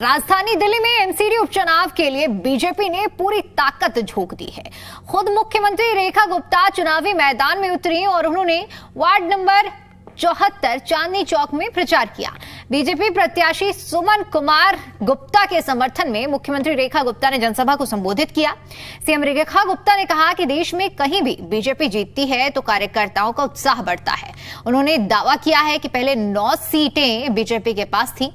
राजधानी दिल्ली में एमसीडी उपचुनाव के लिए बीजेपी ने पूरी ताकत झोंक दी है। खुद मुख्यमंत्री रेखा गुप्ता चुनावी मैदान में उतरी और उन्होंने वार्ड नंबर 74 चांदनी चौक में प्रचार किया। बीजेपी प्रत्याशी सुमन कुमार गुप्ता के समर्थन में मुख्यमंत्री रेखा गुप्ता ने जनसभा को संबोधित किया। सीएम रेखा गुप्ता ने कहा कि देश में कहीं भी बीजेपी जीतती है तो कार्यकर्ताओं का उत्साह बढ़ता है। उन्होंने दावा किया है कि पहले 9 सीटें बीजेपी के पास थी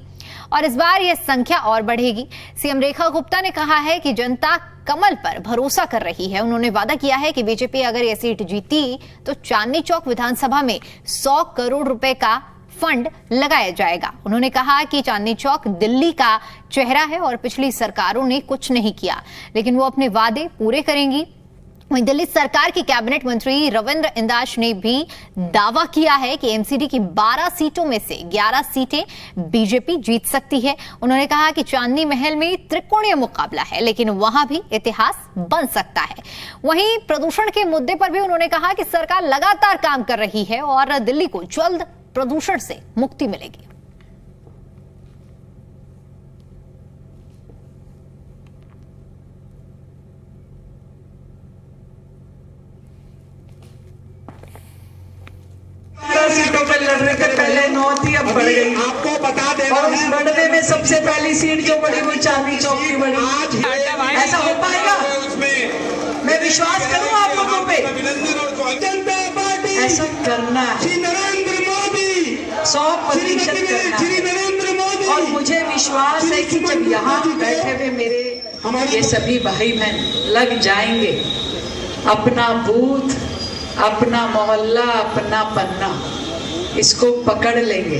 और इस बार यह संख्या और बढ़ेगी। सीएम रेखा गुप्ता ने कहा है कि जनता कमल पर भरोसा कर रही है। उन्होंने वादा किया है कि बीजेपी अगर यह सीट जीती तो चांदनी चौक विधानसभा में 100 करोड़ रुपए का फंड लगाया जाएगा। उन्होंने कहा कि चांदनी चौक दिल्ली का चेहरा है और पिछली सरकारों ने कुछ नहीं किया, लेकिन वो अपने वादे पूरे करेंगी। वहीं दिल्ली सरकार के कैबिनेट मंत्री रविंद्र इंदाश ने भी दावा किया है कि एमसीडी की 12 सीटों में से 11 सीटें बीजेपी जीत सकती है। उन्होंने कहा कि चांदनी महल में त्रिकोणीय मुकाबला है, लेकिन वहां भी इतिहास बन सकता है। वहीं प्रदूषण के मुद्दे पर भी उन्होंने कहा कि सरकार लगातार काम कर रही है और दिल्ली को जल्द प्रदूषण से मुक्ति मिलेगी। सीटों पर लड़ने के पहले 9 थी, अब बढ़ गई। आपको बता देना और इस बढ़ने में सबसे पहली सीट जो बढ़ी वो चांदनी चौक की बढ़ी। ऐसा हो पाएगा? मैं विश्वास करूं आप लोगों पे। जनता पार्टी ऐसा करना है, श्री नरेंद्र मोदी 100% करना श्री है। नरेंद्र मोदी। और मुझे विश्वास है कि जब यहाँ बैठे हुए मेरे ये सभी भाई बहन लग जाएंगे, अपना बूथ, अपना मोहल्ला, अपना पन्ना इसको पकड़ लेंगे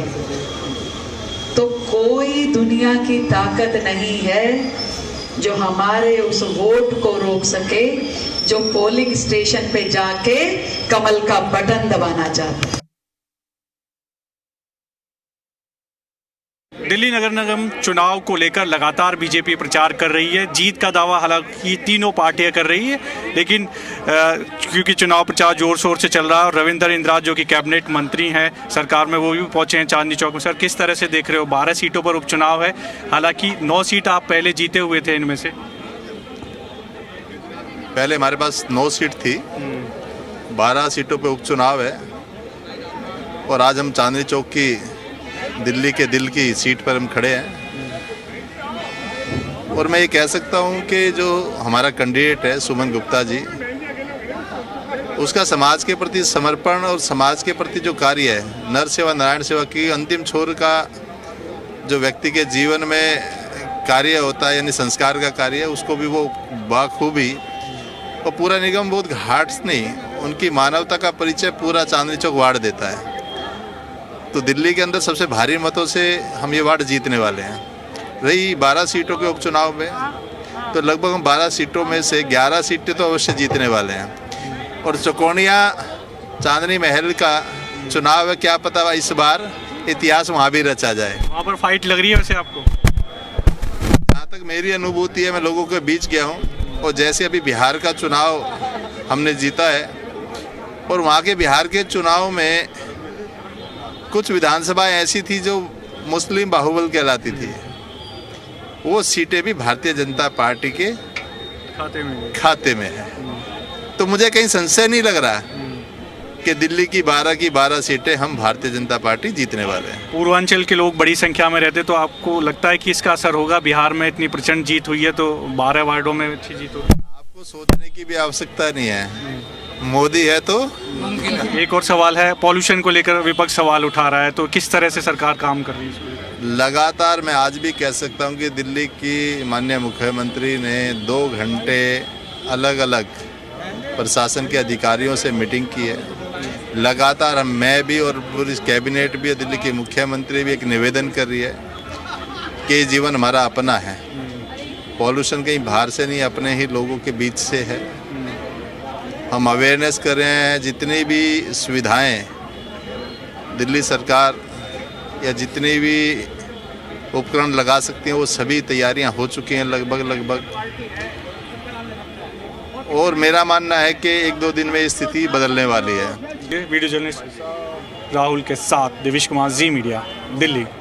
तो कोई दुनिया की ताकत नहीं है जो हमारे उस वोट को रोक सके जो पोलिंग स्टेशन पे जाके कमल का बटन दबाना चाहता है। दिल्ली नगर निगम चुनाव को लेकर लगातार बीजेपी प्रचार कर रही है। जीत का दावा हालांकि तीनों पार्टियां कर रही है, लेकिन क्योंकि चुनाव प्रचार जोर शोर से चल रहा है और रविंद्र इंद्राज जो कि कैबिनेट मंत्री हैं सरकार में, वो भी पहुंचे हैं चांदनी चौक में। सर, किस तरह से देख रहे हो? 12 सीटों पर उपचुनाव है, हालांकि 9 सीट आप पहले जीते हुए थे। इनमें से पहले हमारे पास 9 सीट थी, 12 सीटों पर उपचुनाव है और आज हम चांदनी चौक की दिल्ली के दिल की सीट पर हम खड़े हैं। और मैं ये कह सकता हूँ कि जो हमारा कैंडिडेट है सुमन गुप्ता जी, उसका समाज के प्रति समर्पण और समाज के प्रति जो कार्य है, नर सेवा नारायण सेवा की अंतिम छोर का जो व्यक्ति के जीवन में कार्य होता है, यानी संस्कार का कार्य है, उसको भी वो बाखूबी और पूरा निगम बहुत घाट नहीं, उनकी मानवता का परिचय पूरा चांदनी चौक वार्ड देता है। तो दिल्ली के अंदर सबसे भारी मतों से हम ये वार्ड जीतने वाले हैं। रही 12 सीटों के उपचुनाव में, तो लगभग हम 12 सीटों में से 11 सीटें तो अवश्य जीतने वाले हैं। और चौकोनिया चांदनी महल का चुनाव है, क्या पता इस बार इतिहास वहाँ भी रचा जाए। वहाँ पर फाइट लग रही है वैसे आपको? जहाँ तक मेरी अनुभूति है, मैं लोगों के बीच गया हूँ और जैसे अभी बिहार का चुनाव हमने जीता है और वहाँ के बिहार के चुनाव में कुछ विधानसभाएं ऐसी थी जो मुस्लिम बाहुबल कहलाती थी, वो सीटें भी भारतीय जनता पार्टी के खाते में है। तो मुझे कहीं संशय नहीं लग रहा कि दिल्ली की 12 सीटें हम भारतीय जनता पार्टी जीतने वाले हैं। पूर्वांचल के लोग बड़ी संख्या में रहते, तो आपको लगता है कि इसका असर होगा? बिहार में इतनी प्रचंड जीत हुई है तो 12 वार्डों में अच्छी जीत होगी। आपको सोचने की भी आवश्यकता नहीं है, मोदी है तो मुमकिन है। एक और सवाल है, पॉल्यूशन को लेकर विपक्ष सवाल उठा रहा है, तो किस तरह से सरकार काम कर रही है? लगातार मैं आज भी कह सकता हूं कि दिल्ली की माननीय मुख्यमंत्री ने 2 घंटे अलग अलग प्रशासन के अधिकारियों से मीटिंग की है। लगातार मैं भी और पूरी कैबिनेट भी, दिल्ली के मुख्यमंत्री भी एक निवेदन कर रही है कि जीवन हमारा अपना है, पॉल्यूशन कहीं बाहर से नहीं, अपने ही लोगों के बीच से है। हम अवेयरनेस कर रहे हैं, जितनी भी सुविधाएं दिल्ली सरकार या जितनी भी उपकरण लगा सकती हैं वो सभी तैयारियां हो चुकी हैं लगभग। और मेरा मानना है कि 1-2 दिन में स्थिति बदलने वाली है। वीडियो जर्नलिस्ट राहुल के साथ देवेश कुमार, जी मीडिया, दिल्ली।